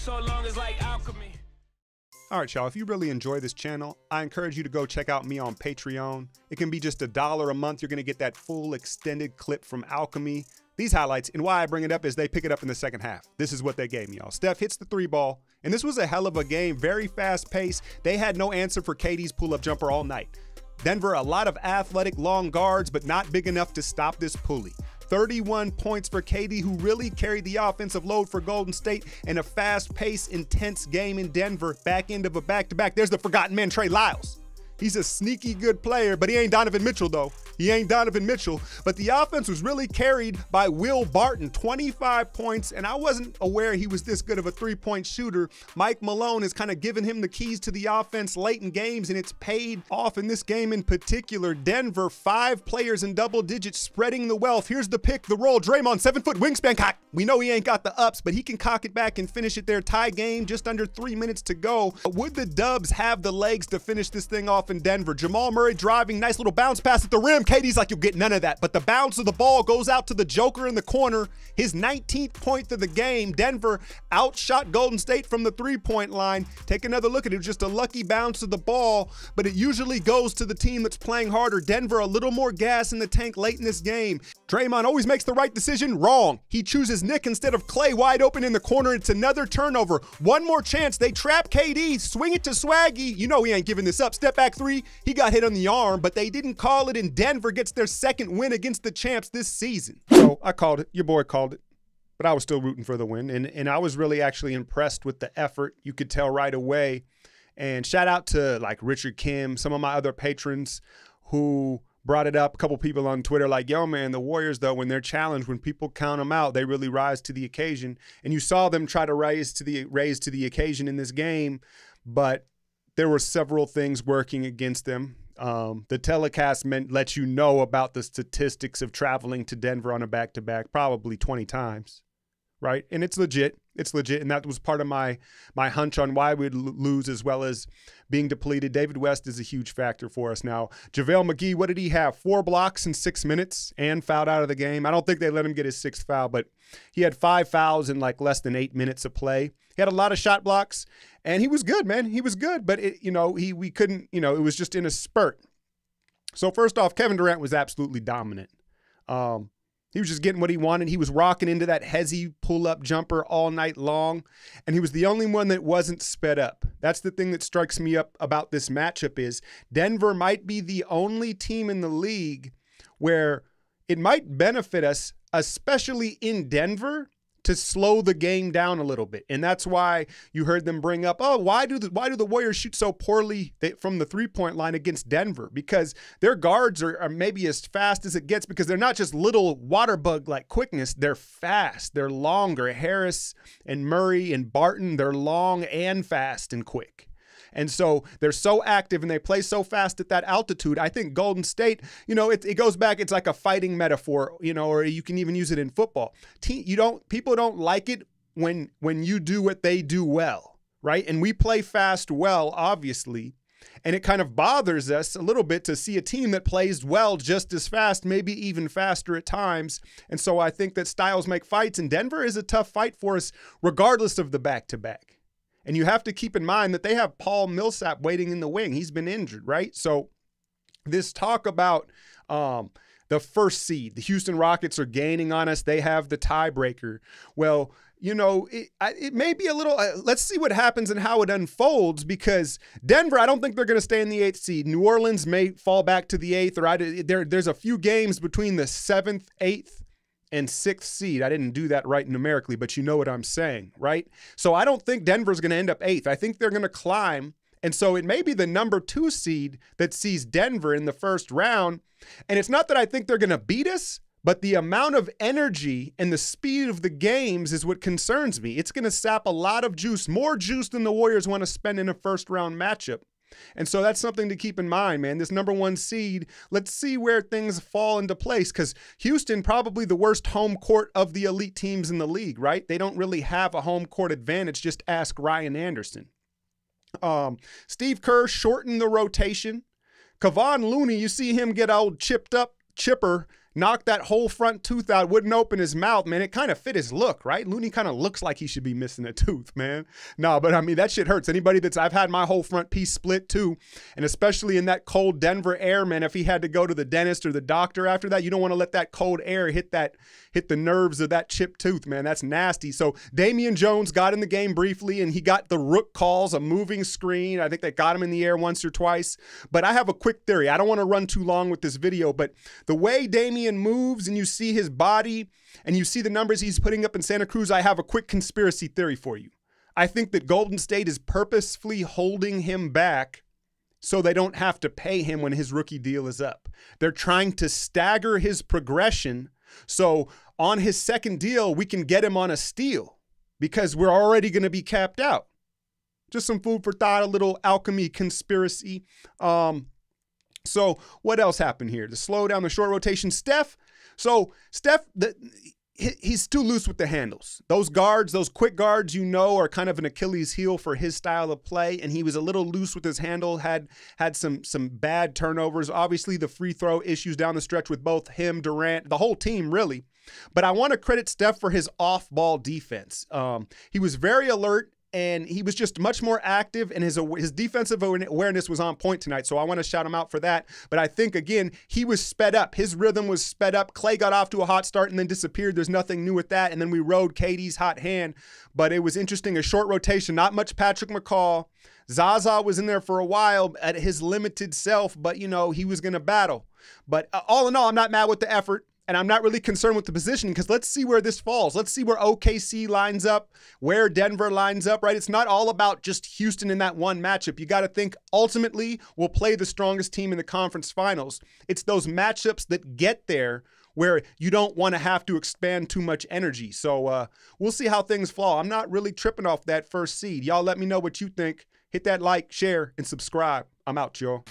so long as like alchemy. All right, y'all, if you really enjoy this channel, I encourage you to go check out me on Patreon. It can be just $1 a month. You're going to get that full extended clip from Alchemy. These highlights, and why I bring it up is they pick it up in the second half. This is what they gave me, y'all. Steph hits the 3-ball, and this was a hell of a game, very fast pace. They had no answer for KD's pull-up jumper all night. Denver, a lot of athletic long guards, but not big enough to stop this pulley. 31 points for KD, who really carried the offensive load for Golden State in a fast-paced, intense game in Denver, back end of a back-to-back. There's the forgotten man, Trey Lyles. He's a sneaky good player, but he ain't Donovan Mitchell, though. He ain't Donovan Mitchell. But the offense was really carried by Will Barton, 25 points, and I wasn't aware he was this good of a three-point shooter. Mike Malone has kind of given him the keys to the offense late in games, and it's paid off in this game in particular. Denver, 5 players in double digits, spreading the wealth. Here's the pick, the roll. Draymond, 7-foot wingspan cock. We know he ain't got the ups, but he can cock it back and finish it there. Tie game, just under 3 minutes to go. Would the Dubs have the legs to finish this thing off in Denver? Jamal Murray driving, nice little bounce pass at the rim. KD's like, you'll get none of that, but the bounce of the ball goes out to the Joker in the corner. His 19th point of the game. Denver outshot Golden State from the three-point line. Take another look at it. It was just a lucky bounce of the ball, but it usually goes to the team that's playing harder. Denver, a little more gas in the tank late in this game. Draymond always makes the right decision. Wrong. He chooses Nick instead of Clay wide open in the corner. It's another turnover. One more chance. They trap KD. Swing it to Swaggy. You know he ain't giving this up. Step back three. He got hit on the arm, but they didn't call it, and Denver gets their second win against the champs this season. So I called it. Your boy called it. But I was still rooting for the win, and I was really actually impressed with the effort. You could tell right away. And shout out to like Richard Kim, some of my other patrons who brought it up. A couple people on Twitter like, yo, man, the Warriors, though, when they're challenged, when people count them out, they really rise to the occasion. And you saw them try to raise to the occasion in this game, but there were several things working against them. The telecast lets you know about the statistics of traveling to Denver on a back-to-back probably 20 times, right? And it's legit. It's legit, and that was part of my hunch on why we'd lose, as well as being depleted. David West is a huge factor for us now. JaVale McGee, what did he have? 4 blocks in 6 minutes and fouled out of the game. I don't think they let him get his 6th foul, but he had 5 fouls in like less than 8 minutes of play. He had a lot of shot blocks, and he was good, man. He was good, but we couldn't, it was just in a spurt. So first off, Kevin Durant was absolutely dominant. He was just getting what he wanted. He was rocking into that hezzy pull-up jumper all night long, and he was the only one that wasn't sped up. That's the thing that strikes me up about this matchup is Denver might be the only team in the league where it might benefit us, especially in Denver, to slow the game down a little bit. And that's why you heard them bring up, oh, why do the Warriors shoot so poorly from the three-point line against Denver? Because their guards are maybe as fast as it gets, because they're not just little water bug like quickness. They're fast. They're longer. Harris and Murray and Barton, they're long and fast and quick. And so they're so active and they play so fast at that altitude. I think Golden State, it goes back, it's like a fighting metaphor, or you can even use it in football. People don't like it when you do what they do well, right? And we play fast well, obviously. And it kind of bothers us a little bit to see a team that plays well just as fast, maybe even faster at times. And so I think that styles make fights, and Denver is a tough fight for us regardless of the back-to-back. And you have to keep in mind that they have Paul Millsap waiting in the wing. He's been injured, right? So this talk about the first seed, the Houston Rockets are gaining on us. They have the tiebreaker. Well, it may be a little, let's see what happens and how it unfolds, because Denver, I don't think they're going to stay in the 8th seed. New Orleans may fall back to the 8th, or there's a few games between the 7th, 8th, and 6th seed. I didn't do that right numerically, but you know what I'm saying, right? So I don't think Denver's going to end up 8th. I think they're going to climb. And so it may be the number 2 seed that sees Denver in the first round. And it's not that I think they're going to beat us, but the amount of energy and the speed of the games is what concerns me. It's going to sap a lot of juice, more juice than the Warriors want to spend in a first round matchup. And so that's something to keep in mind, man. This number 1 seed, let's see where things fall into place, because Houston, probably the worst home court of the elite teams in the league, right? They don't really have a home court advantage. Just ask Ryan Anderson. Steve Kerr shortened the rotation. Kevon Looney, you see him get old chipper knocked that whole front tooth out, wouldn't open his mouth, man. It kind of fit his look, right? Looney kind of looks like he should be missing a tooth, man. No, but I mean, that shit hurts. Anybody I've had my whole front piece split too, and especially in that cold Denver air, man, if he had to go to the dentist or the doctor after that, you don't want to let that cold air hit the nerves of that chipped tooth, man. That's nasty. So Damian Jones got in the game briefly, and he got the rook calls, a moving screen. I think they got him in the air once or twice. But I have a quick theory. I don't want to run too long with this video, but the way Damian moves and you see his body and you see the numbers he's putting up in Santa Cruz, I have a quick conspiracy theory for you. I think that Golden State is purposefully holding him back so they don't have to pay him when his rookie deal is up. They're trying to stagger his progression, so on his second deal, we can get him on a steal because we're already going to be capped out. Just some food for thought, a little alchemy conspiracy. So what else happened here? To slow down the short rotation, Steph, he's too loose with the handles. Those guards, those quick guards, you know, are kind of an Achilles heel for his style of play, and he was a little loose with his handle, had some bad turnovers. Obviously, the free throw issues down the stretch with both him, Durant, the whole team, really. But I want to credit Steph for his off-ball defense. He was very alert, and he was just much more active, and his defensive awareness was on point tonight, so I want to shout him out for that. But I think, again, he was sped up. His rhythm was sped up. Clay got off to a hot start and then disappeared. There's nothing new with that, and then we rode KD's hot hand. But it was interesting, a short rotation, not much Patrick McCaw. Zaza was in there for a while at his limited self, but, you know, he was going to battle. But all in all, I'm not mad with the effort. And I'm not really concerned with the position because let's see where this falls. Let's see where OKC lines up, where Denver lines up, right? It's not all about just Houston in that one matchup. You got to think ultimately we'll play the strongest team in the conference finals. It's those matchups that get there where you don't want to have to expand too much energy. So we'll see how things fall. I'm not really tripping off that first seed. Y'all let me know what you think. Hit that like, share, and subscribe. I'm out, y'all.